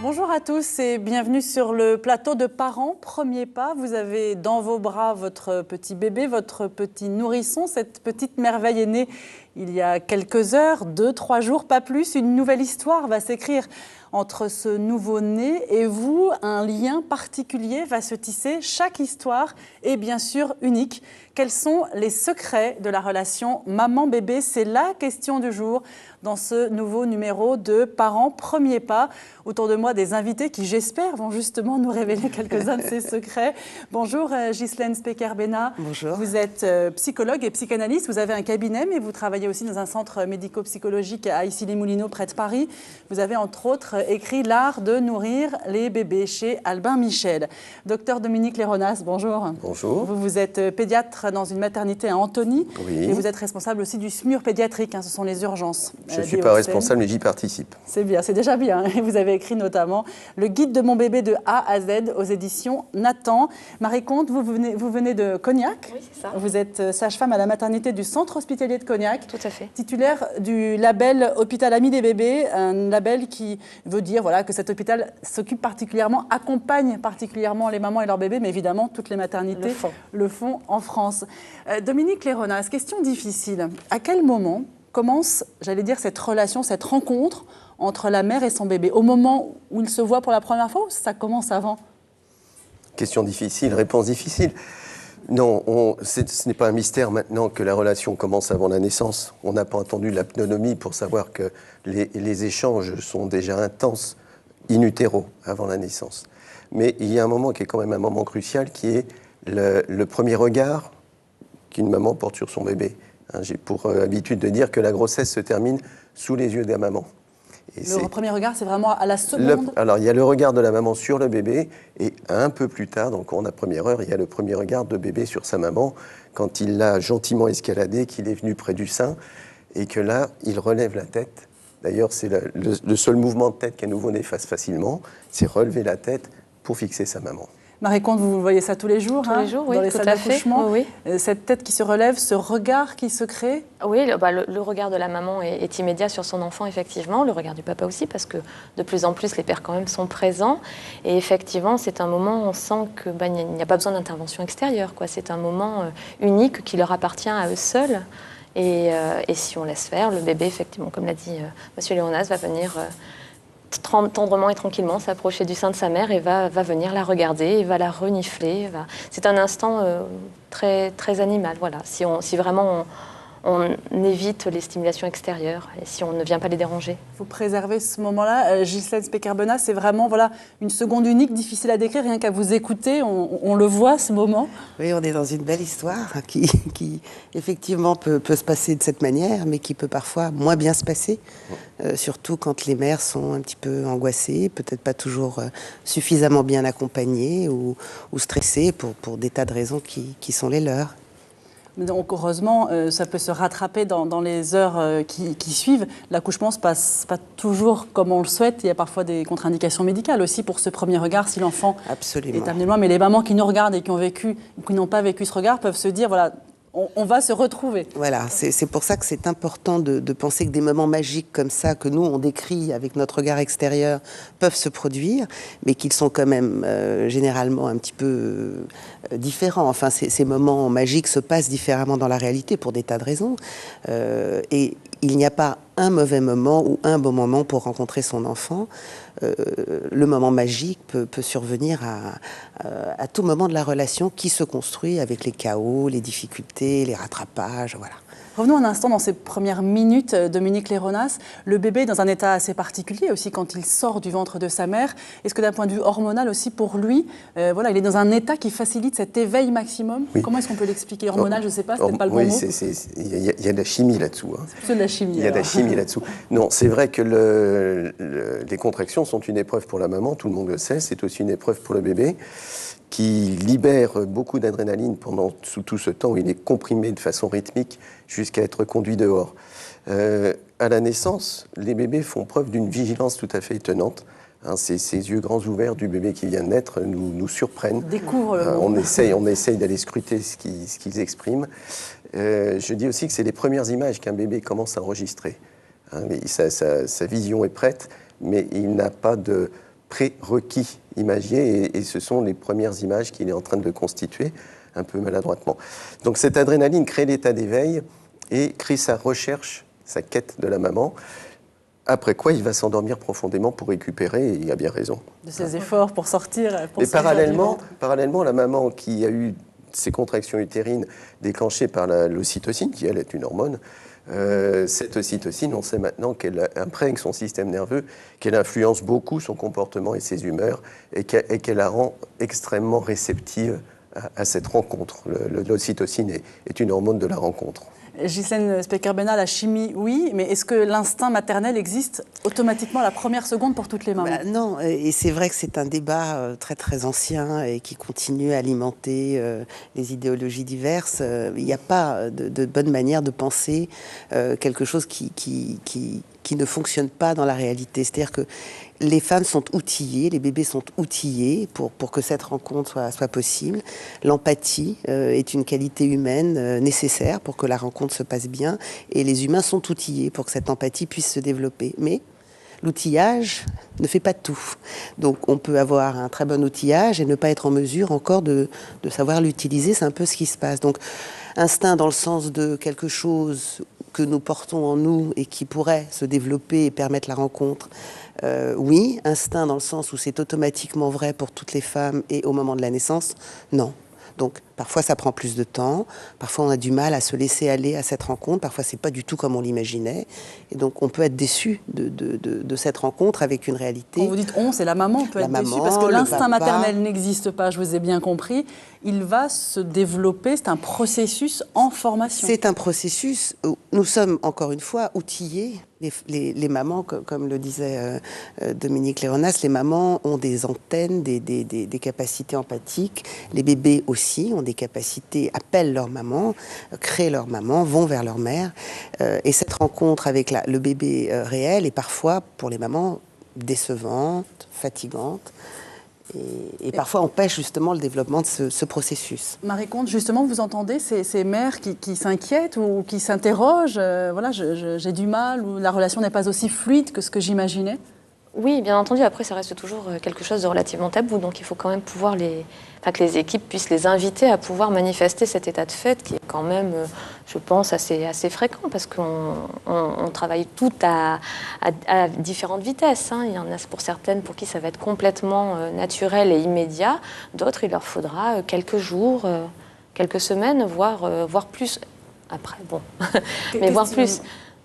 Bonjour à tous et bienvenue sur le plateau de Parents Premier Pas. Vous avez dans vos bras votre petit bébé, votre petit nourrisson. Cette petite merveille est née il y a quelques heures, 2-3 jours, pas plus. Une nouvelle histoire va s'écrire entre ce nouveau-né et vous. Un lien particulier va se tisser. Chaque histoire est bien sûr unique. Quels sont les secrets de la relation maman-bébé? C'est la question du jour dans ce nouveau numéro de Parents Premier Pas. Autour de moi, des invités qui, j'espère, vont justement nous révéler quelques-uns de ces secrets. Bonjour Ghislaine Specker-Benat. Bonjour. Vous êtes psychologue et psychanalyste. Vous avez un cabinet, mais vous travaillez aussi dans un centre médico-psychologique à Issy-les-Moulineaux, près de Paris. Vous avez entre autres écrit L'art de nourrir les bébés chez Albin Michel. Docteur Dominique Léronas, bonjour. Bonjour. Vous êtes pédiatre dans une maternité à Antony. Oui. Et vous êtes responsable aussi du SMUR pédiatrique, ce sont les urgences. Je ne suis pas responsable, mais j'y participe. C'est bien, c'est déjà bien. Et vous avez écrit notamment Le guide de mon bébé de A à Z aux éditions Nathan. Marie Comte, vous venez de Cognac. Oui, c'est ça. Vous êtes sage-femme à la maternité du centre hospitalier de Cognac. Tout à fait. Titulaire du label Hôpital Ami des bébés, un label qui veut dire que cet hôpital s'occupe particulièrement, accompagne particulièrement les mamans et leurs bébés, mais évidemment toutes les maternités le font en France. Dominique Léronas, question difficile. À quel moment commence, j'allais dire, cette relation, cette rencontre entre la mère et son bébé? Au moment où ils se voient pour la première fois ou ça commence avant? Question difficile, réponse difficile. Non, ce n'est pas un mystère maintenant que la relation commence avant la naissance. On n'a pas attendu la pneumonie pour savoir que les échanges sont déjà intenses in utero, avant la naissance. Mais il y a un moment qui est quand même un moment crucial, qui est le premier regard qu'une maman porte sur son bébé. J'ai pour habitude de dire que la grossesse se termine sous les yeux de la maman. Et le premier regard, c'est vraiment à la seconde. Alors, il y a le regard de la maman sur le bébé, et un peu plus tard, donc en la première heure, il y a le premier regard de bébé sur sa maman, quand il l'a gentiment escaladé, qu'il est venu près du sein, et que là, il relève la tête. D'ailleurs, c'est le seul mouvement de tête qu'un nouveau-né fasse facilement, c'est relever la tête pour fixer sa maman. Marie Comte, vous voyez ça tous les jours, tous les jours, oui, dans les salles d'accouchement. Oui. Cette tête qui se relève, ce regard qui se crée. Oui, le regard de la maman est immédiat sur son enfant, effectivement. Le regard du papa aussi, parce que de plus en plus, les pères quand même sont présents. Et effectivement, c'est un moment où on sent qu'il n'y a pas besoin d'intervention extérieure, quoi. C'est un moment unique qui leur appartient à eux seuls. Et si on laisse faire, le bébé, effectivement, comme l'a dit M. Léronas, va venir tendrement et tranquillement s'approcher du sein de sa mère et va venir la regarder et va la renifler. C'est un instant très, très animal. Voilà. Si vraiment on évite les stimulations extérieures et si on ne vient pas les déranger. Vous préservez ce moment-là. Ghislaine Specker-Benat, c'est vraiment une seconde unique, difficile à décrire. Rien qu'à vous écouter, on le voit, ce moment. Oui, on est dans une belle histoire qui effectivement peut se passer de cette manière, mais qui peut parfois moins bien se passer. Surtout quand les mères sont un petit peu angoissées, peut-être pas toujours suffisamment bien accompagnées ou stressées pour des tas de raisons qui sont les leurs. Donc heureusement, ça peut se rattraper dans les heures qui suivent. L'accouchement ne se passe pas toujours comme on le souhaite. Il y a parfois des contre-indications médicales aussi pour ce premier regard, si l'enfant est amené loin. Mais les mamans qui nous regardent et qui n'ont pas vécu ce regard peuvent se dire, on va se retrouver. Voilà, c'est pour ça que c'est important de penser que des moments magiques comme ça, que nous, on décrit avec notre regard extérieur, peuvent se produire, mais qu'ils sont quand même généralement un petit peu différents. Enfin, ces moments magiques se passent différemment dans la réalité pour des tas de raisons. Et il n'y a pas un mauvais moment ou un bon moment pour rencontrer son enfant. Le moment magique peut survenir à tout moment de la relation qui se construit avec les chaos, les difficultés, les rattrapages, voilà. Revenons un instant dans ces premières minutes, Dominique Léronas. Le bébé est dans un état assez particulier aussi quand il sort du ventre de sa mère. Est-ce que d'un point de vue hormonal aussi pour lui, il est dans un état qui facilite cet éveil maximum? Oui. Comment est-ce qu'on peut l'expliquer? Hormonal, je ne sais pas, c'est peut-être pas le bon mot. Il y a de la chimie là-dessous. C'est plutôt de la chimie. Il y a de la chimie là-dessous. Non, c'est vrai que les contractions sont une épreuve pour la maman, tout le monde le sait. C'est aussi une épreuve pour le bébé, qui libère beaucoup d'adrénaline pendant tout ce temps où il est comprimé de façon rythmique jusqu'à être conduit dehors. À la naissance, les bébés font preuve d'une vigilance tout à fait étonnante. Ces yeux grands ouverts du bébé qui vient de naître nous surprennent. Découvre le on essaye d'aller scruter ce qu'ils expriment. Je dis aussi que c'est les premières images qu'un bébé commence à enregistrer. Sa vision est prête, mais il n'a pas de prérequis imagiers et ce sont les premières images qu'il est en train de constituer, un peu maladroitement. Donc cette adrénaline crée l'état d'éveil et crée sa recherche, sa quête de la maman, après quoi il va s'endormir profondément pour récupérer, et il a bien raison. De ses efforts pour sortir. Et parallèlement, la maman qui a eu ces contractions utérines déclenchées par l'ocytocine, qui elle est une hormone, cette ocytocine, on sait maintenant qu'elle imprègne son système nerveux, qu'elle influence beaucoup son comportement et ses humeurs, et qu'elle la rend extrêmement réceptive à cette rencontre. L'ocytocine est une hormone de la rencontre. Ghislaine Specker-Benat, la chimie, oui, mais est-ce que l'instinct maternel existe automatiquement la première seconde pour toutes les mamans ? Non, et c'est vrai que c'est un débat très très ancien et qui continue à alimenter les idéologies diverses. Il n'y a pas de bonne manière de penser quelque chose qui ne fonctionne pas dans la réalité. C'est-à-dire que les femmes sont outillées, les bébés sont outillés pour que cette rencontre soit possible. L'empathie est une qualité humaine nécessaire pour que la rencontre se passe bien. Et les humains sont outillés pour que cette empathie puisse se développer. Mais l'outillage ne fait pas tout. Donc on peut avoir un très bon outillage et ne pas être en mesure encore de savoir l'utiliser. C'est un peu ce qui se passe. Donc instinct dans le sens de quelque chose que nous portons en nous et qui pourrait se développer et permettre la rencontre. Oui, instinct dans le sens où c'est automatiquement vrai pour toutes les femmes et au moment de la naissance, non. Donc parfois ça prend plus de temps, parfois on a du mal à se laisser aller à cette rencontre, parfois c'est pas du tout comme on l'imaginait, et donc on peut être déçu de cette rencontre avec une réalité. Quand vous dites on, c'est la maman peut être déçue parce que l'instinct maternel n'existe pas, je vous ai bien compris. Il va se développer, c'est un processus en formation. C'est un processus où nous sommes encore une fois outillés. Les mamans, comme le disait Dominique Léonas, les mamans ont des antennes, des capacités empathiques. Les bébés aussi ont des capacités, appellent leur maman, créent leur maman, vont vers leur mère. Et cette rencontre avec le bébé réel est parfois, pour les mamans, décevante, fatigante. Et parfois empêche justement le développement de ce processus. Marie Comte, justement, vous entendez ces mères qui s'inquiètent ou qui s'interrogent, voilà, j'ai du mal, ou la relation n'est pas aussi fluide que ce que j'imaginais ? Oui, bien entendu. Après, ça reste toujours quelque chose de relativement tabou. Donc, il faut quand même pouvoir que les équipes puissent les inviter à pouvoir manifester cet état de fait qui est quand même, je pense, assez fréquent parce qu'on travaille tout à différentes vitesses. Hein. Il y en a pour certaines pour qui ça va être complètement naturel et immédiat. D'autres, il leur faudra quelques jours, quelques semaines, voire plus. Après, bon, mais voire plus.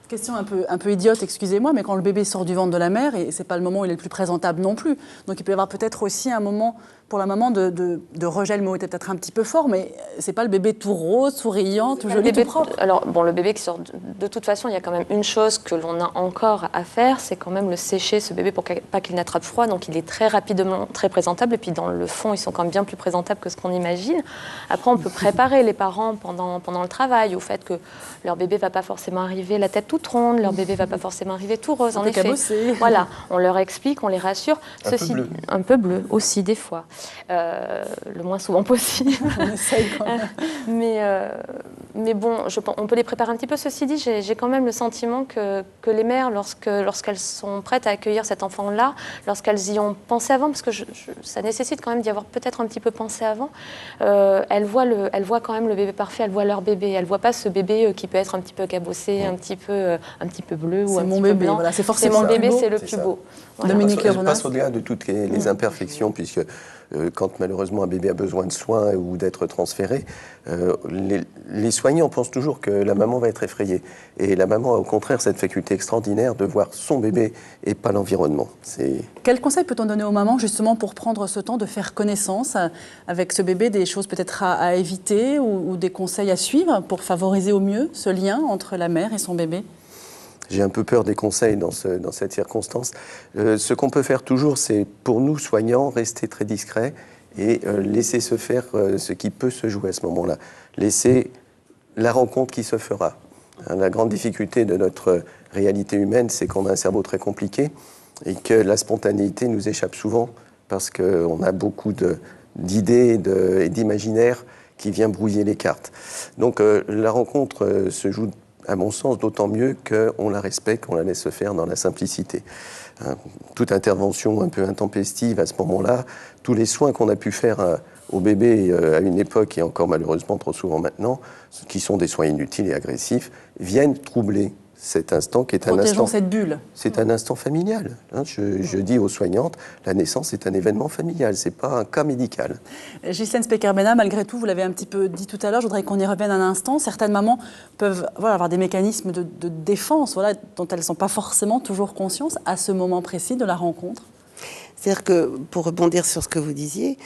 Question un peu idiote, excusez-moi, mais quand le bébé sort du ventre de la mère, et c'est pas le moment où il est le plus présentable non plus. Donc il peut y avoir peut-être aussi un moment pour la maman de rejet, le mot était peut-être un petit peu fort, mais c'est pas le bébé tout rose, souriant, tout joli, tout propre. Alors bon, le bébé qui sort, de toute façon, il y a quand même une chose que l'on a encore à faire, c'est quand même le sécher, ce bébé, pour pas qu'il n'attrape froid. Donc il est très rapidement très présentable, et puis dans le fond, ils sont quand même bien plus présentables que ce qu'on imagine. Après, on peut préparer les parents pendant le travail au fait que leur bébé va pas forcément arriver la tête toute ronde, leur bébé va pas forcément arriver tout rose. En effet, cabossé. Voilà, on leur explique, on les rassure. Un peu bleu aussi des fois. Le moins souvent possible. On essaye quand même. Mais bon, on peut les préparer un petit peu. Ceci dit, j'ai quand même le sentiment que les mères, lorsqu'elles sont prêtes à accueillir cet enfant-là, lorsqu'elles y ont pensé avant, parce que ça nécessite quand même d'y avoir peut-être un petit peu pensé avant, elles voient quand même le bébé parfait, elles voient leur bébé. Elles ne voient pas ce bébé qui peut être un petit peu cabossé, un petit peu bleu ou un petit peu blanc. Voilà, c'est forcément mon bébé, c'est le plus beau. Voilà. Dominique Léonas. Elle passe au-delà de toutes les imperfections, puisque quand malheureusement un bébé a besoin de soins ou d'être transféré, les soignants pensent toujours que la maman va être effrayée. Et la maman a au contraire cette faculté extraordinaire de voir son bébé et pas l'environnement. Quel conseil peut-on donner aux mamans justement pour prendre ce temps de faire connaissance avec ce bébé, des choses peut-être à éviter ou des conseils à suivre pour favoriser au mieux ce lien entre la mère et son bébé ? J'ai un peu peur des conseils dans cette circonstance. Ce qu'on peut faire toujours, c'est pour nous, soignants, rester très discrets et laisser se faire ce qui peut se jouer à ce moment-là. Laisser la rencontre qui se fera. La grande difficulté de notre réalité humaine, c'est qu'on a un cerveau très compliqué et que la spontanéité nous échappe souvent parce qu'on a beaucoup d'idées et d'imaginaires qui vient brouiller les cartes. Donc la rencontre se joue, à mon sens, d'autant mieux qu'on la respecte, qu'on la laisse se faire dans la simplicité. toute intervention un peu intempestive à ce moment-là, tous les soins qu'on a pu faire au bébé à une époque, et encore malheureusement trop souvent maintenant, qui sont des soins inutiles et agressifs, viennent troubler cet instant qui est un instant... cette bulle. C'est un instant familial. Je dis aux soignantes, la naissance est un événement familial, c'est pas un cas médical. Ghislaine Specker-Benat, malgré tout, vous l'avez un petit peu dit tout à l'heure, je voudrais qu'on y revienne un instant. Certaines mamans peuvent avoir des mécanismes de défense dont elles ne sont pas forcément toujours conscientes à ce moment précis de la rencontre. C'est-à-dire que, pour rebondir sur ce que vous disiez,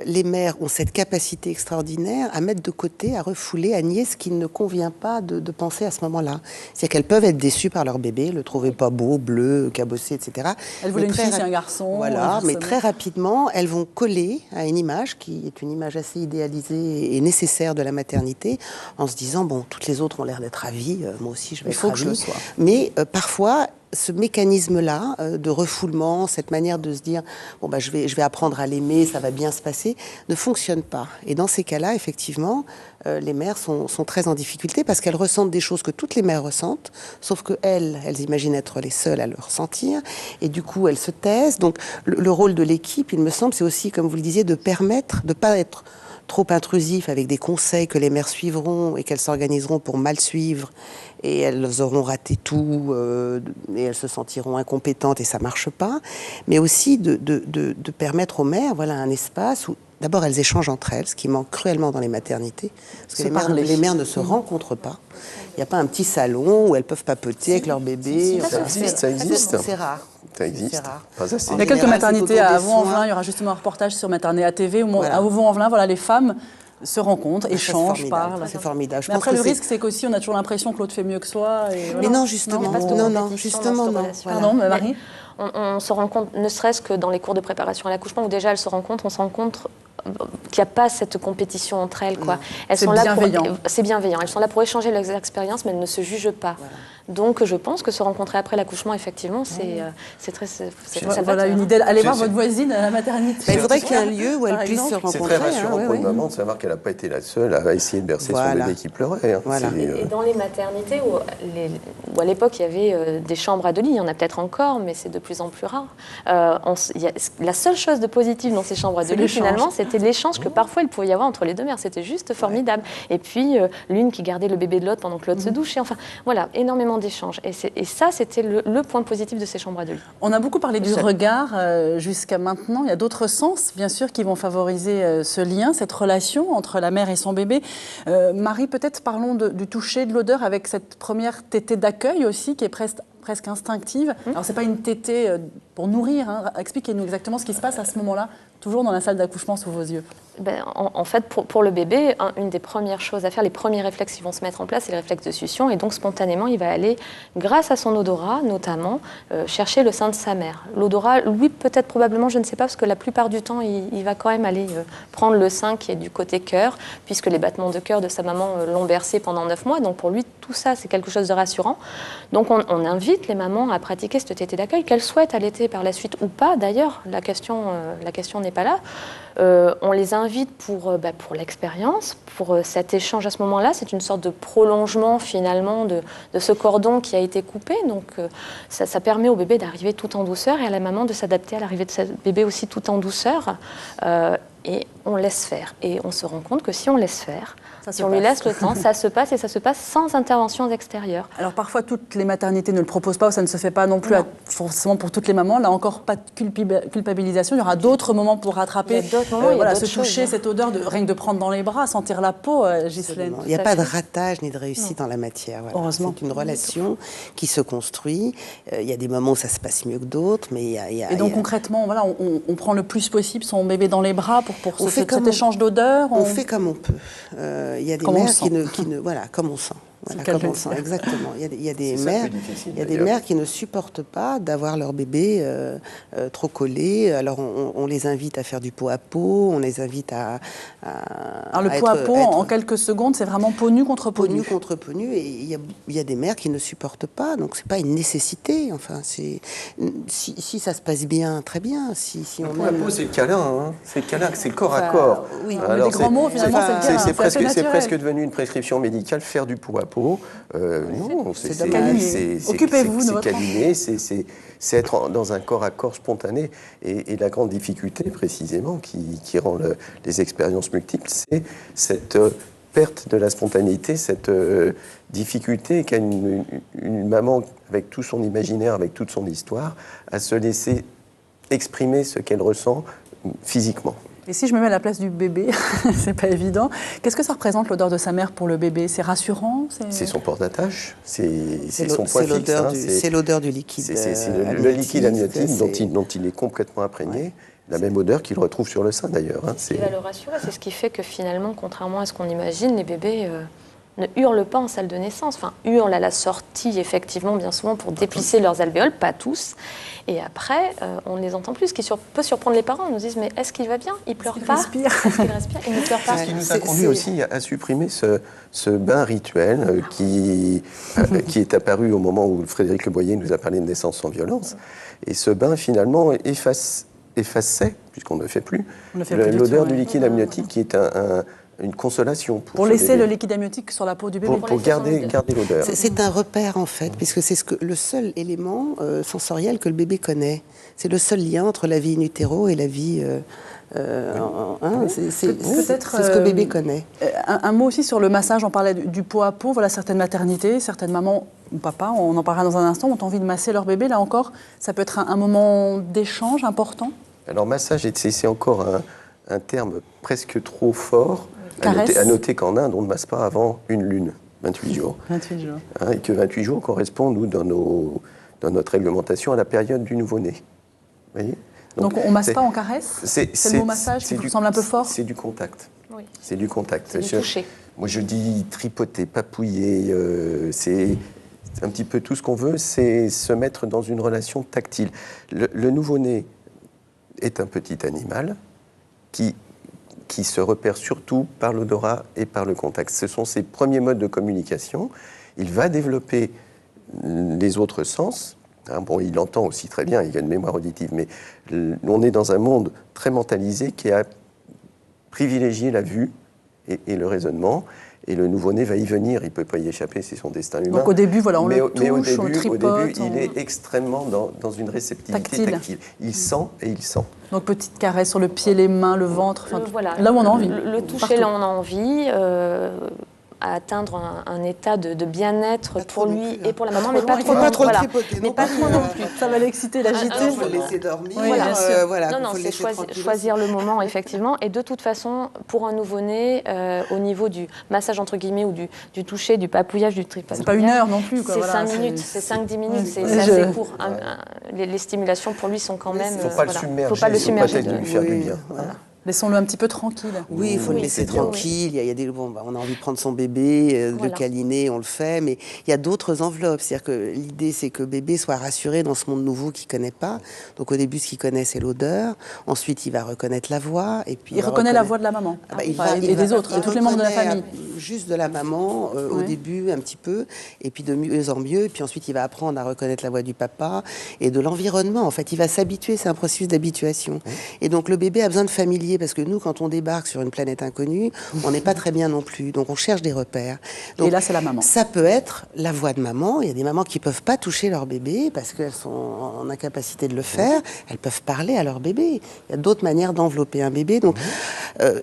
les mères ont cette capacité extraordinaire à mettre de côté, à refouler, à nier ce qui ne convient pas de penser à ce moment-là. C'est-à-dire qu'elles peuvent être déçues par leur bébé, le trouver pas beau, bleu, cabossé, etc. Elles voulaient une fille, c'est un garçon. Voilà, mais très rapidement, elles vont coller à une image qui est une image assez idéalisée et nécessaire de la maternité, en se disant, bon, toutes les autres ont l'air d'être ravies, moi aussi je vais être ravie. Il faut que je le sois. Mais parfois, ce mécanisme-là de refoulement, cette manière de se dire bon bah je vais apprendre à l'aimer, ça va bien se passer, ne fonctionne pas. Et dans ces cas-là, effectivement, les mères sont très en difficulté parce qu'elles ressentent des choses que toutes les mères ressentent, sauf que elles imaginent être les seules à le ressentir, et du coup elles se taisent. Donc le rôle de l'équipe, il me semble, c'est aussi, comme vous le disiez, de permettre de pas être trop intrusif avec des conseils que les mères suivront et qu'elles s'organiseront pour mal suivre, et elles auront raté tout et elles se sentiront incompétentes et ça marche pas, mais aussi de permettre aux mères un espace où d'abord elles échangent entre elles, ce qui manque cruellement dans les maternités, parce que les mères ne se rencontrent pas. Il n'y a pas un petit salon où elles peuvent papoter avec leur bébé. Ça existe. C'est rare. Ça existe. Pas assez. Il y a quelques maternités à Vaux-en-Velin, il y aura justement un reportage sur Maternet ATV où à Vaux-en-Velin, les femmes se rencontrent, échangent, parlent. C'est formidable. Mais après, le risque, c'est qu'aussi, on a toujours l'impression que l'autre fait mieux que soi. Mais non, justement. Non, justement, non. Pardon, Marie ? On se rend compte, ne serait-ce que dans les cours de préparation à l'accouchement, où déjà elles se rencontrent, on se rend compte qu'il n'y a pas cette compétition entre elles. Elles sont bienveillant. C'est bienveillant. Elles sont là pour échanger leurs expériences, mais elles ne se jugent pas. Voilà. Donc je pense que se rencontrer après l'accouchement, effectivement, c'est très salvateur. Voilà une idée. Allez voir votre voisine à la maternité. Il faudrait qu'il y ait un lieu où elle puisse se rencontrer. C'est très rassurant pour une maman de savoir qu'elle n'a pas été la seule à essayer de bercer son bébé qui pleurait. Et dans les maternités où à l'époque il y avait des chambres à 2 lits, il y en a peut-être encore, mais c'est de plus en plus rare. La seule chose de positive dans ces chambres à 2 lits, finalement, c'était l'échange que parfois il pouvait y avoir entre les deux mères. C'était juste formidable. Et puis l'une qui gardait le bébé de l'autre pendant que l'autre se douchait. Enfin, voilà, énormément d'échanges. Et ça, c'était le point positif de ces chambres à 2 lits. On a beaucoup parlé du regard jusqu'à maintenant. Il y a d'autres sens, bien sûr, qui vont favoriser ce lien, cette relation entre la mère et son bébé. Marie, peut-être parlons du toucher, de l'odeur, avec cette première tétée d'accueil aussi, qui est presque instinctive. Alors, ce n'est pas une tétée pour nourrir. Expliquez-nous exactement ce qui se passe à ce moment-là, toujours dans la salle d'accouchement sous vos yeux. En fait, pour le bébé, une des premières choses à faire, les premiers réflexes qui vont se mettre en place, c'est le réflexe de succion. Et donc, spontanément, il va aller, grâce à son odorat, notamment, chercher le sein de sa mère. L'odorat, lui, peut-être, probablement, je ne sais pas, parce que la plupart du temps, il va quand même aller prendre le sein qui est du côté cœur, puisque les battements de cœur de sa maman l'ont bercé pendant 9 mois. Donc, pour lui, tout ça, c'est quelque chose de rassurant. Donc, on invite les mamans à pratiquer cette tétée d'accueil, qu'elles souhaitent allaiter par la suite ou pas. D'ailleurs, la question n'est pas là. On les invite pour l'expérience, pour cet échange à ce moment-là. C'est une sorte de prolongement finalement de ce cordon qui a été coupé. Donc ça permet au bébé d'arriver tout en douceur et à la maman de s'adapter à l'arrivée de ce bébé aussi tout en douceur. Et on laisse faire. Et on se rend compte que si on laisse faire, si on lui laisse le temps, ça se passe et ça se passe sans intervention extérieure. Alors parfois, toutes les maternités ne le proposent pas ou ça ne se fait pas non plus forcément pour toutes les mamans. Là encore, pas de culpabilisation. Il y aura d'autres moments pour rattraper. Il y a d'autres moments, se toucher, cette odeur, rien que de prendre dans les bras, sentir la peau, Ghislaine. Il n'y a pas de ratage ni de réussite dans la matière. Voilà. Heureusement. C'est une relation qui se construit. Il y a des moments où ça se passe mieux que d'autres, mais Et donc concrètement, on prend le plus possible son bébé dans les bras pour cet échange d'odeur. On fait comme on peut. Il y a des mères qui ne voilà, comme on sent. Voilà, comme on sent, exactement. Il y a des mères qui ne supportent pas d'avoir leur bébé trop collé. Alors on les invite à faire du pot à pot, on les invite à Alors le pot à pot, en quelques secondes, c'est vraiment peau nue contre peau nue. Peau nue contre peau nue, et il y a des mères qui ne supportent pas, donc c'est pas une nécessité. Enfin, si ça se passe bien, très bien. Si le pot à pot, c'est le câlin, c'est le câlin, c'est corps à corps. Oui, alors, des grands mots, finalement, c'est le câlin. C'est presque devenu une prescription médicale, faire du pot à pot. peau. Non, c'est dommage. Occupez-vous de c'est votre câliner, c'est être dans un corps à corps spontané. Et la grande difficulté, précisément, qui rend les expériences multiples, c'est cette perte de la spontanéité, cette difficulté qu'a une maman avec tout son imaginaire, avec toute son histoire, à se laisser exprimer ce qu'elle ressent physiquement. Et si je me mets à la place du bébé, c'est pas évident. Qu'est-ce que ça représente l'odeur de sa mère pour le bébé? C'est rassurant? C'est son port d'attache, c'est son point fixe. C'est l'odeur du liquide. C'est le liquide amniotique dont il est complètement imprégné. Ouais. La même odeur qu'il retrouve sur le sein d'ailleurs. Ce qui va le rassurer, c'est ce qui fait que finalement, contrairement à ce qu'on imagine, les bébés ne hurlent pas en salle de naissance. Enfin, hurlent à la sortie, effectivement, bien souvent, pour déplisser leurs alvéoles, pas tous. Et après, on ne les entend plus. Ce qui peut surprendre les parents. Ils nous disent, mais est-ce qu'il va bien? Il pleure pas? Est-ce qu'il respire? Il ne pleure pas. C'est ce qui nous a conduit aussi à supprimer ce bain rituel qui est apparu au moment où Frédéric Le Boyer nous a parlé de naissance sans violence. Et ce bain, finalement, effaçait, puisqu'on ne fait plus, l'odeur du liquide amniotique qui est une consolation. Pour laisser le liquide amniotique sur la peau du bébé. Pour garder l'odeur. C'est un repère, en fait, puisque c'est le seul élément sensoriel que le bébé connaît. C'est le seul lien entre la vie in utero et la vie... c'est ce que le bébé connaît. Un mot aussi sur le massage, on parlait du pot à pot. Voilà, certaines maternités, certaines mamans ou papas, on en parlera dans un instant, ont envie de masser leur bébé. Là encore, ça peut être un moment d'échange important. Alors, massage, c'est encore un terme presque trop fort. Caresse. À noter qu'en Inde, on ne masse pas avant une lune, 28 jours. 28 jours. Et que 28 jours correspondent, nous, dans notre réglementation, à la période du nouveau-né. Vous voyez ? Donc on ne masse pas, on caresse? C'est le mot massage qui vous semble un peu fort? C'est du contact. Oui. C'est du contact. C'est du toucher. Moi, je dis tripoter, papouiller. C'est un petit peu tout ce qu'on veut, c'est se mettre dans une relation tactile. Le nouveau-né est un petit animal qui se repère surtout par l'odorat et par le contact. Ce sont ses premiers modes de communication. Il va développer les autres sens. Bon, il entend aussi très bien, il a une mémoire auditive, mais on est dans un monde très mentalisé qui a privilégié la vue et le raisonnement. Et le nouveau-né va y venir, il ne peut pas y échapper, c'est son destin humain. Donc au début, voilà, on le touche, on le tripote. Au début, il est extrêmement dans une réceptivité tactile. Il sent et il sent. Donc petite caresse sur le pied, les mains, le ventre, voilà, là où on a envie. Le toucher là où on a envie, à atteindre un état de bien-être pour lui et pour la maman, mais pas trop non plus. Mais pas trop non plus. Ça va l'exciter, l'agiter. Il faut le laisser dormir. Non, c'est choisir le moment, effectivement. Et de toute façon, pour un nouveau-né, au niveau du massage, entre guillemets, ou du toucher, du papouillage, du tripotage. C'est pas 1 heure non plus. C'est 5 minutes, c'est 5-10 minutes, c'est assez court. Les stimulations, pour lui, sont quand même... Il ne faut pas le submerger. Il faut lui faire du bien. Laissons-le un petit peu tranquille. Oui, il faut le laisser tranquille. Il y a des, on a envie de prendre son bébé, de le câliner, on le fait, mais il y a d'autres enveloppes. C'est-à-dire que l'idée, c'est que le bébé soit rassuré dans ce monde nouveau qu'il ne connaît pas. Donc au début, ce qu'il connaît, c'est l'odeur. Ensuite, il va reconnaître la voix. Et puis il reconnaît la voix de la maman. Et des autres, et tous les membres de la famille. Juste de la maman, au début, un petit peu, et puis de mieux en mieux. Et puis ensuite, il va apprendre à reconnaître la voix du papa et de l'environnement. En fait, il va s'habituer, c'est un processus d'habituation. Et donc le bébé a besoin de familier. Parce que nous, quand on débarque sur une planète inconnue, on n'est pas très bien non plus. Donc, on cherche des repères. Donc, et là, c'est la maman. Ça peut être la voix de maman. Il y a des mamans qui ne peuvent pas toucher leur bébé parce qu'elles sont en incapacité de le faire. Elles peuvent parler à leur bébé. Il y a d'autres manières d'envelopper un bébé. Donc,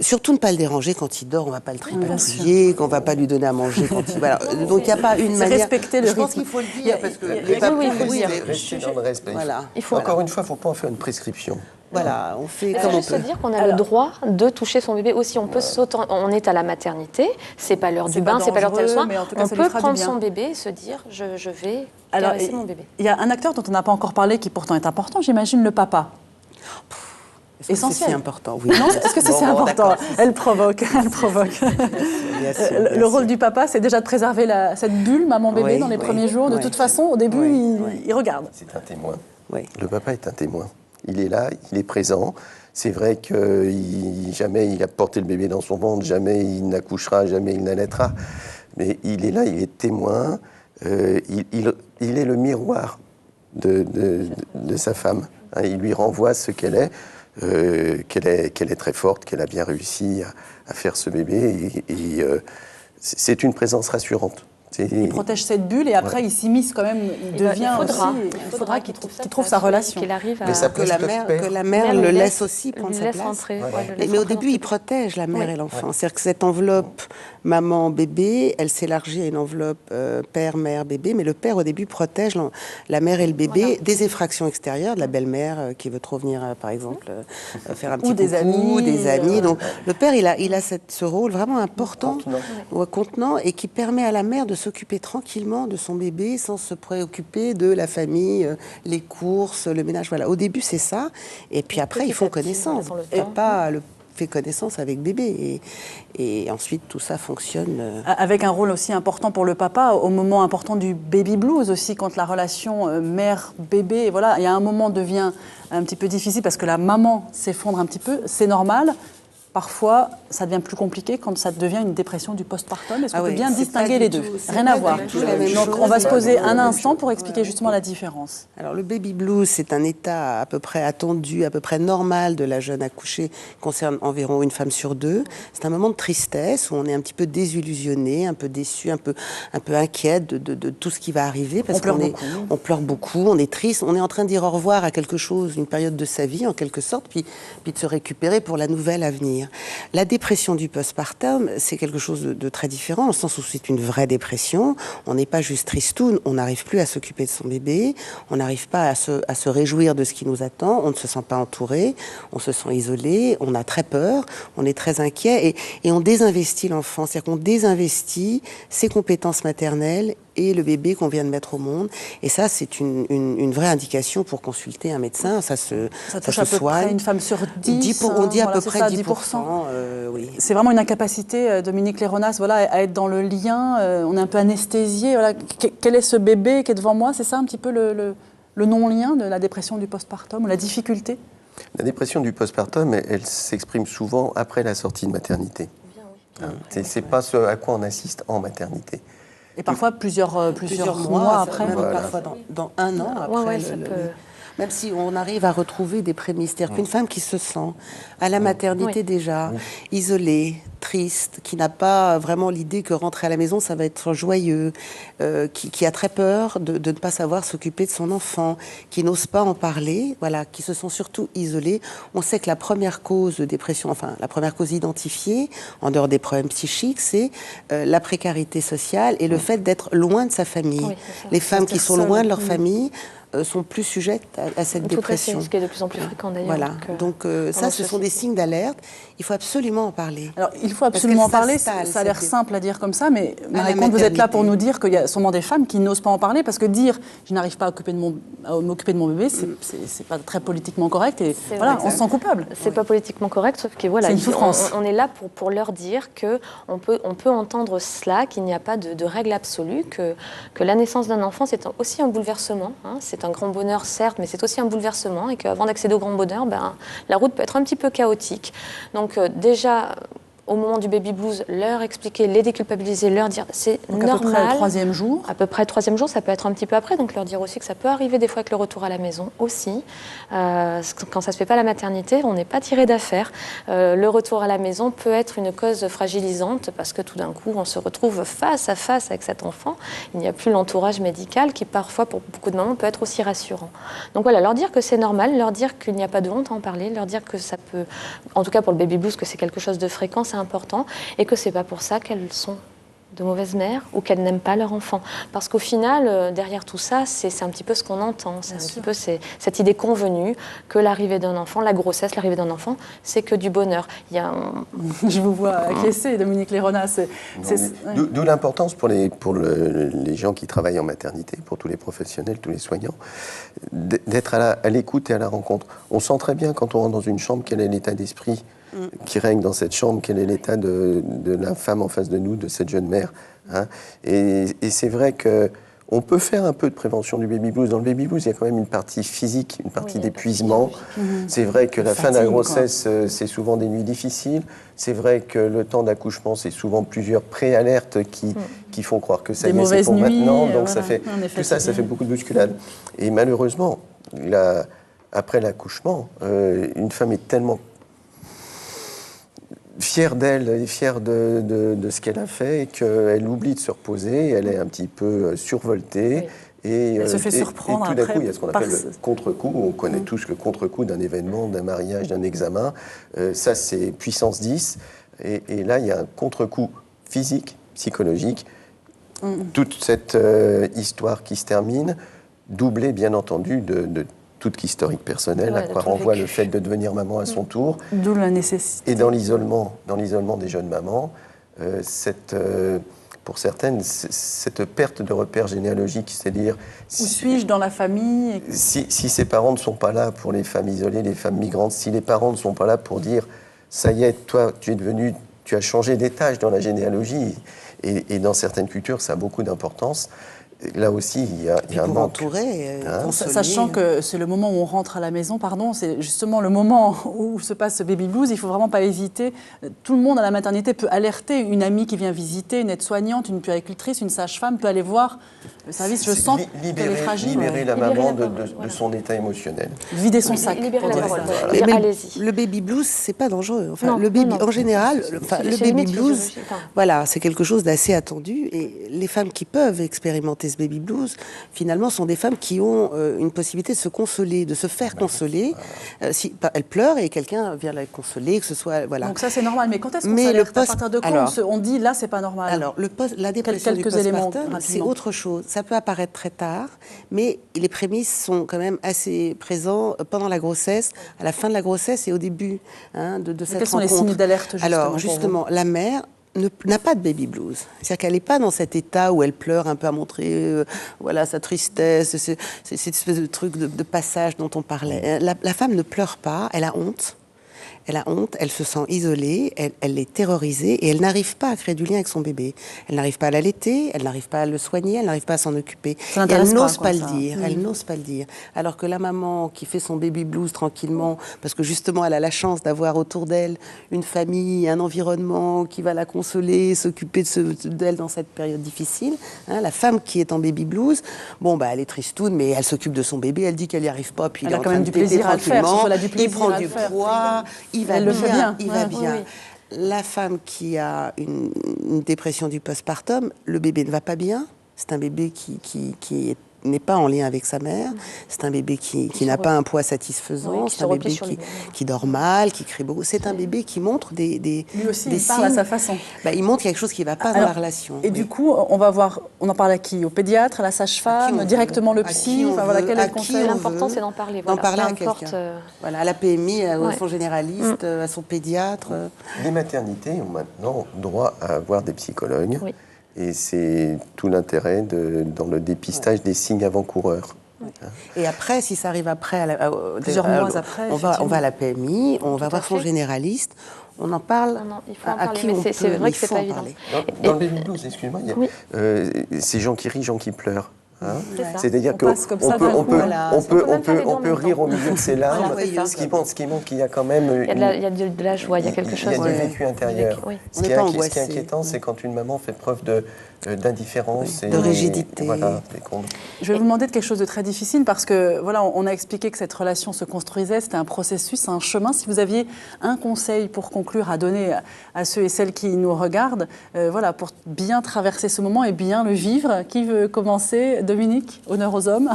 surtout ne pas le déranger quand il dort. On ne va pas le tripatouiller, qu'on ne va pas lui donner à manger quand il... Voilà. Donc, il n'y a pas une manière... respecter le rythme. Je pense qu'il faut le dire parce que... il faut le dire. Rester dans le respect. Voilà. Encore une fois, il ne faut pas en faire une prescription. Voilà, on fait comme on peut. Il faut juste dire qu'on a le droit de toucher son bébé aussi. On peut on est à la maternité, c'est pas l'heure du bain, c'est pas l'heure tel soir. On peut prendre son bébé et se dire je vais caresser mon bébé. Il y a un acteur dont on n'a pas encore parlé qui pourtant est important, j'imagine, le papa. Essentiel. C'est important, oui. Non, est-ce que c'est important? Elle provoque. Le rôle du papa, c'est déjà de préserver cette bulle maman-bébé dans les premiers jours. De toute façon, au début, il regarde. C'est un témoin. Le papa est un témoin. Il est là, il est présent. C'est vrai que jamais il a porté le bébé dans son ventre, jamais il n'accouchera, jamais il n'allaitera. Mais il est là, il est témoin. Il est le miroir de sa femme. Il lui renvoie ce qu'elle est, qu'elle est très forte, qu'elle a bien réussi à faire ce bébé. Et c'est une présence rassurante. Il protège cette bulle et après il s'immisce quand même, il faudra qu'il trouve sa relation. Qu'il arrive à... Mais ça que la mère Mère le lui laisse aussi prendre lui sa laisse place. rentrer, Ouais. le laisse Mais au rentrer début, dans il ses- protège la mère Oui. et l'enfant. C'est-à-dire que cette enveloppe maman-bébé, elle s'élargit à une enveloppe père, mère, bébé. Mais le père, au début, protège la mère et le bébé Voilà. des effractions extérieures, de la belle-mère qui veut trop venir, par exemple, faire un petit Ou des coucou, amis, des amis. ouais. Donc, le père, il a ce rôle vraiment important, contenant, et qui permet à la mère de s'occuper tranquillement de son bébé sans se préoccuper de la famille, les courses, le ménage. Voilà. Au début, c'est ça. Et puis après, ils font Petit à petit, connaissance. voilà, dans le temps. Papa fait connaissance avec bébé. Et ensuite, tout ça fonctionne. Avec un rôle aussi important pour le papa, au moment important du baby blues aussi, quand la relation mère-bébé, voilà, il y a un moment devient un petit peu difficile parce que la maman s'effondre un petit peu, c'est normal. Parfois, ça devient plus compliqué quand ça devient une dépression du postpartum. Est-ce qu'on peut bien distinguer les deux? Rien à voir. Donc, on va se poser un instant pour expliquer justement la différence. Alors, le baby blues, c'est un état à peu près attendu, à peu près normal de la jeune accouchée, concerne environ une femme sur deux. C'est un moment de tristesse où on est un petit peu désillusionné, un peu déçu, un peu inquiet de tout ce qui va arriver. Parce on pleure beaucoup, on est triste, on est en train de dire au revoir à quelque chose, une période de sa vie en quelque sorte, puis de se récupérer pour la nouvelle à venir. La dépression du postpartum, c'est quelque chose de très différent, au sens où c'est une vraie dépression. On n'est pas juste tristoun, on n'arrive plus à s'occuper de son bébé, on n'arrive pas à se réjouir de ce qui nous attend, on ne se sent pas entouré, on se sent isolé, on a très peur, on est très inquiet et on désinvestit l'enfant, c'est-à-dire qu'on désinvestit ses compétences maternelles et le bébé qu'on vient de mettre au monde. Et ça, c'est une vraie indication pour consulter un médecin. Ça touche à peu près une femme sur 10. On dit à peu c'est près ça, 10%. Oui. C'est vraiment une incapacité, Dominique Léronas, voilà, à être dans le lien. On est un peu anesthésié. Voilà. Quel est ce bébé qui est devant moi? C'est ça un petit peu le non-lien de la dépression du postpartum ou la difficulté? La dépression du postpartum, elle s'exprime souvent après la sortie de maternité. C'est pas ce à quoi on assiste en maternité. Et parfois plusieurs mois après. Même parfois dans un an après. Même si on arrive à retrouver des prémices. C'est-à-dire qu'une femme qui se sent à la maternité déjà, isolée, triste, qui n'a pas vraiment l'idée que rentrer à la maison, ça va être joyeux, qui a très peur de ne pas savoir s'occuper de son enfant, qui n'ose pas en parler, voilà, qui se sent surtout isolée. On sait que la première cause de dépression, enfin la première cause identifiée, en dehors des problèmes psychiques, c'est la précarité sociale et le fait d'être loin de sa famille. Oui, les femmes qui sont loin de leur famille sont plus sujettes à cette dépression. Ce qui est de plus en plus fréquent d'ailleurs. Voilà. Donc ça, ce sont des signes d'alerte. Il faut absolument en parler. Alors, il faut absolument en parler. Ça a l'air simple à dire comme ça, mais Marie-Comte, vous êtes là pour nous dire qu'il y a sûrement des femmes qui n'osent pas en parler parce que dire « je n'arrive pas à m'occuper de mon bébé », c'est pas très politiquement correct et voilà, on se sent coupable. C'est pas politiquement correct, sauf que voilà, c'est une souffrance. On est là pour leur dire qu'on peut entendre cela, qu'il n'y a pas de règle absolue, que la naissance d'un enfant, c'est aussi un bouleversement. C'est un grand bonheur, certes, mais c'est aussi un bouleversement et qu'avant d'accéder au grand bonheur, la route peut être un petit peu chaotique. Donc déjà, au moment du baby blues, leur expliquer, les déculpabiliser, leur dire c'est normal. À peu près le troisième jour. À peu près le troisième jour, ça peut être un petit peu après, donc leur dire aussi que ça peut arriver des fois avec le retour à la maison aussi. Quand ça se fait pas à la maternité, on n'est pas tiré d'affaire. Le retour à la maison peut être une cause fragilisante parce que tout d'un coup, on se retrouve face à face avec cet enfant. Il n'y a plus l'entourage médical qui parfois, pour beaucoup de mamans, peut être aussi rassurant. Donc voilà, leur dire que c'est normal, leur dire qu'il n'y a pas de honte à en parler, leur dire que ça peut, en tout cas pour le baby blues, que c'est quelque chose de fréquent, c'est important, et que c'est pas pour ça qu'elles sont de mauvaises mères ou qu'elles n'aiment pas leur enfant. Parce qu'au final, derrière tout ça, c'est un petit peu ce qu'on entend. C'est un petit peu cette idée convenue que l'arrivée d'un enfant, la grossesse, l'arrivée d'un enfant, c'est que du bonheur. Je vous vois acquiescer, Dominique Léronas. D'où l'importance pour les gens qui travaillent en maternité, pour tous les professionnels, tous les soignants, d'être à l'écoute et à la rencontre. On sent très bien quand on rentre dans une chambre quel est l'état d'esprit qui règne dans cette chambre, quel est l'état de la femme en face de nous, de cette jeune mère. Et c'est vrai qu'on peut faire un peu de prévention du baby blues. Dans le baby blues, il y a quand même une partie physique, une partie d'épuisement. C'est vrai que la fin de la grossesse, c'est souvent des nuits difficiles. C'est vrai que le temps d'accouchement, c'est souvent plusieurs pré-alertes qui font croire que ça y est, c'est pour maintenant. Donc ça fait, tout ça, ça fait beaucoup de bousculade. Et malheureusement, après l'accouchement, une femme est tellement fière d'elle et fière de ce qu'elle a fait et qu'elle oublie de se reposer, elle est un petit peu survoltée. Oui. Et, Elle se fait surprendre et tout d'un après coup, il y a ce qu'on appelle le contre-coup. On connaît tous le contre-coup d'un événement, d'un mariage, d'un examen. Ça, c'est puissance 10. Et là, il y a un contre-coup physique, psychologique. Toute cette histoire qui se termine, doublée, bien entendu, de toute historique personnelle, à quoi renvoie le fait de devenir maman à son tour. D'où la nécessité. Et dans l'isolement des jeunes mamans, pour certaines, cette perte de repères généalogiques, c'est-à-dire... Où suis-je dans la famille? Si ces parents ne sont pas là pour les femmes isolées, les femmes migrantes, si les parents ne sont pas là pour dire « ça y est, toi, tu as changé d'étage dans la généalogie », et dans certaines cultures, ça a beaucoup d'importance. Là aussi, il y a un manque. Entourer, consoler. Sachant que c'est le moment où on rentre à la maison, c'est justement le moment où se passe ce baby blues, il ne faut vraiment pas hésiter. Tout le monde à la maternité peut alerter une amie qui vient visiter, une aide-soignante, une puéricultrice, une sage-femme peut aller voir le service. Je sens qu'elle est fragile. Libérer la maman de son état émotionnel. Vider son sac. Libérer la parole. Mais Allez-y. le baby blues, c'est pas dangereux. Enfin, Non, le baby, non. en général, le baby blues, physiologique. voilà, c'est quelque chose d'assez attendu. Et les femmes qui peuvent expérimenter ce baby blues, finalement, sont des femmes qui ont une possibilité de se consoler, de se faire consoler. Si elles pleurent et quelqu'un vient la consoler, que ce soit voilà. Donc ça c'est normal. Mais quand est-ce qu'on Mais s'alerte? le À partir de quand on dit là c'est pas normal? Alors, la dépression du Quelques éléments, postpartum, c'est rapidement. autre chose. Ça peut apparaître très tard, mais les prémices sont quand même assez présents pendant la grossesse, à la fin de la grossesse et au début de cette Quels sont les rencontre. signes d'alerte justement? Alors, pour justement, la mère n'a pas de baby blues. C'est-à-dire qu'elle n'est pas dans cet état où elle pleure un peu à montrer voilà, sa tristesse, c'est cette espèce de truc de passage dont on parlait. La femme ne pleure pas, elle a honte. Elle a honte, elle se sent isolée, elle est terrorisée et elle n'arrive pas à créer du lien avec son bébé. Elle n'arrive pas à l'allaiter, elle n'arrive pas à le soigner, elle n'arrive pas à s'en occuper. Ça Et l'intéresse elle pas, n'ose quoi, pas le ça. dire. Elle n'ose pas le dire. Alors que la maman qui fait son baby blues tranquillement, parce que justement elle a la chance d'avoir autour d'elle une famille, un environnement qui va la consoler, s'occuper d'elle dans cette période difficile. La femme qui est en baby blues, elle est tristoune, mais elle s'occupe de son bébé, elle dit qu'elle n'y arrive pas, puis Elle il est a en quand train même de du téter plaisir à le faire, tranquillement, surtout elle a du plaisir il prend à du le faire. poids, il va Elle bien, le fait bien. il va Ouais, bien. oui. La femme qui a une dépression du postpartum, le bébé ne va pas bien. C'est un bébé qui n'est pas en lien avec sa mère. C'est un bébé qui n'a pas un poids satisfaisant. Oui, qui c'est se un replie bébé sur lui-même. qui dort mal, qui crie beaucoup. C'est un bébé qui montre des Lui aussi, des il parle à signes. sa façon. Il montre quelque chose qui ne va pas dans Alors, la relation. Et du coup, on en parle à qui? Au pédiatre, à la À qui sage-femme, on directement veut. le À psy? qui on Enfin, voilà, veut, quel est à le qui conseil? on L'important, veut. c'est d'en parler. D'en parler à Peu importe, quelqu'un. Voilà, à la PMI, à son généraliste, à son pédiatre. Les maternités ont maintenant droit à avoir des psychologues. Oui. Et c'est tout l'intérêt dans le dépistage des signes avant-coureurs. Et après, si ça arrive après, Plusieurs mois après, on va à la PMI, on va voir son fait. généraliste, on en parle Non, il faut en à parler, qui mais on c'est peut, vrai mais que il c'est faut pas en évident. parler. Dans le baby blues, excuse-moi, il y a Oui. ces gens qui rient, gens qui pleurent. C'est ça. C'est-à-dire On qu'on passe comme ça peut, d'un on coup, peut, voilà. on peut, On peut même faire les deux en on peut même rire temps. au milieu de ces larmes, Voilà, c'est ça. ce qui montre qu'il y a quand même Il y a de la joie, il y a quelque chose. il y a du vécu intérieur. Oui. Ce On qui n'est est pas ce qui est angoissé. inquiétant, c'est quand une maman fait preuve d'indifférence Oui, de rigidité. Voilà, Je vais vous demander de quelque chose de très difficile parce que voilà, on a expliqué que cette relation se construisait, c'était un processus, un chemin. Si vous aviez un conseil pour conclure à donner à ceux et celles qui nous regardent, voilà, pour bien traverser ce moment et bien le vivre, qui veut commencer? Dominique, honneur aux hommes.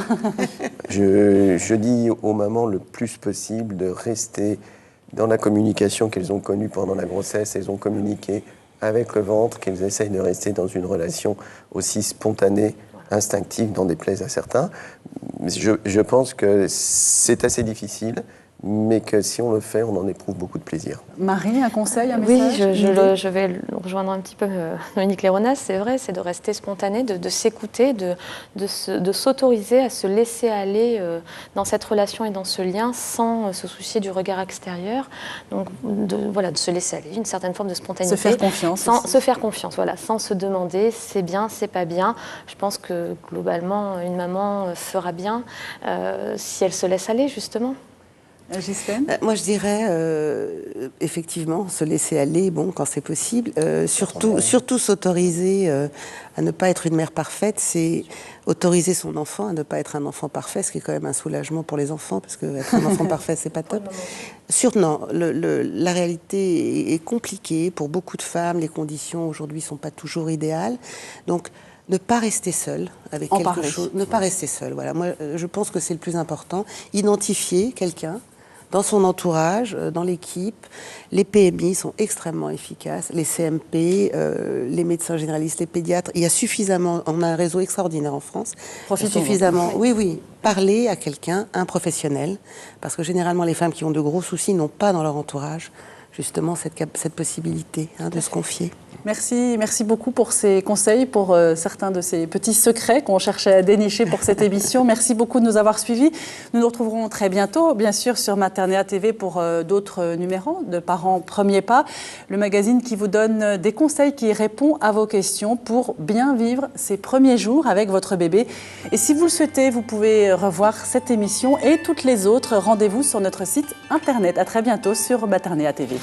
Je dis aux mamans le plus possible de rester dans la communication qu'elles ont connue pendant la grossesse. Elles ont communiqué avec le ventre, qu'elles essayent de rester dans une relation aussi spontanée, instinctive, n'en déplaise à certains. Je pense que c'est assez difficile, mais que si on le fait, on en éprouve beaucoup de plaisir. Marie, un conseil, un Oui, message? une idée je vais rejoindre un petit peu Dominique Léronas, c'est vrai, c'est de rester spontané, de s'écouter, de s'autoriser à se laisser aller dans cette relation et dans ce lien sans se soucier du regard extérieur. Donc, de se laisser aller, une certaine forme de spontanéité. Se faire confiance Sans aussi. se faire confiance, voilà, sans se demander c'est bien, c'est pas bien. Je pense que globalement, une maman fera bien si elle se laisse aller, justement. Ghislaine? Moi, je dirais, effectivement, se laisser aller, bon, quand c'est possible. Surtout s'autoriser à ne pas être une mère parfaite, c'est autoriser son enfant à ne pas être un enfant parfait, ce qui est quand même un soulagement pour les enfants, parce qu'être un enfant parfait, c'est pas top. Non, la réalité est compliquée pour beaucoup de femmes. Les conditions aujourd'hui sont pas toujours idéales. Donc, ne pas rester seul avec quelque chose. Ne pas rester seul. Voilà. Moi, je pense que c'est le plus important. Identifier quelqu'un dans son entourage, dans l'équipe. Les PMI sont extrêmement efficaces. Les CMP, les médecins généralistes, les pédiatres. Il y a suffisamment. On a un réseau extraordinaire en France. Suffisamment. Oui. Parler à quelqu'un, un professionnel, parce que généralement les femmes qui ont de gros soucis n'ont pas dans leur entourage justement cette possibilité de se confier. Merci beaucoup pour ces conseils, pour certains de ces petits secrets qu'on cherchait à dénicher pour cette émission. Merci beaucoup de nous avoir suivis. Nous nous retrouverons très bientôt, bien sûr, sur Maternea TV pour d'autres numéros de Parents Premier Pas, le magazine qui vous donne des conseils, qui répond à vos questions pour bien vivre ces premiers jours avec votre bébé. Et si vous le souhaitez, vous pouvez revoir cette émission et toutes les autres. Rendez-vous sur notre site internet. À très bientôt sur Maternea TV.